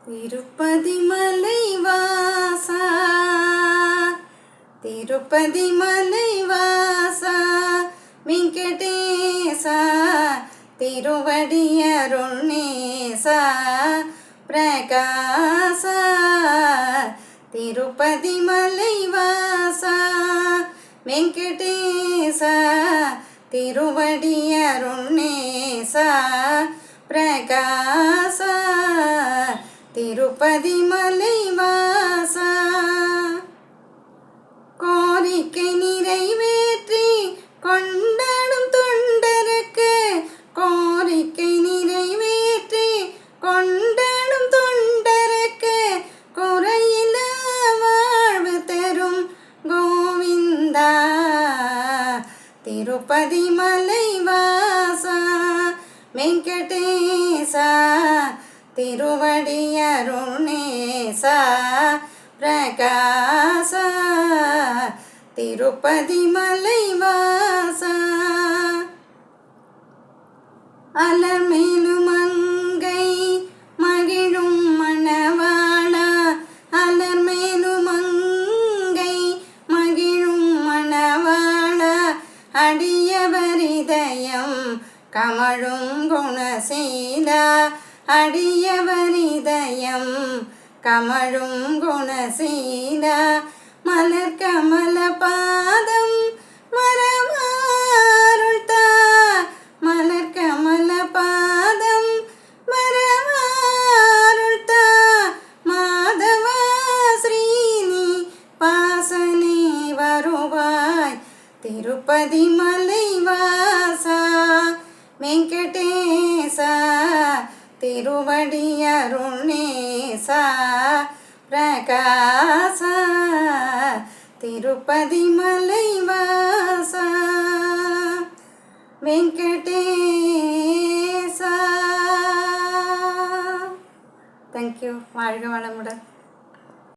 திருப்பதி மலைவாசா, திருப்பதி மலைவாசா, வெங்கடேசா, திருவடியருள்நேசா, பிரகாசா. திருப்பதி மலைவாசா, வெங்கடேசா, திருவடியருள்நேசா, பிரகாசா. திருப்பதி மலைவாசா, கோரிக்கை நிறைவேற்றி கொண்டாடும் தொண்டருக்கு, கோரிக்கை நிறைவேற்றி கொண்டாடும் தொண்டருக்கு, குறையில்லா வாழ்வு தரும் கோவிந்தா. திருப்பதி மலைவாசா, வெங்கடேசா, திருவடியருள்நேசா, பிரகாசா. திருப்பதி மலைவாசா, அலர்மேலும் மங்கை மகிழும் மணவாளா, அலர்மேலும் மங்கை மகிழும் மணவாளா, அடியவரிதயம் கமழும் குணசீலா, அடியவரிதயம் கமழும் குணசீலா. மலர் கமல பாதம் மரமாருள்தா, மலர் கமல பாதம் மரமாருள்தா, மாதவா ஸ்ரீனி பாசனே வருவாய். திருப்பதி மலைவாசா, வெங்கடேசா, திருவடியருள்நேசா, பிரகாசா. திருப்பதி மலைவாசா, வெங்கடேசா. தேங்க்யூ. வாழ்க வளமுடன்.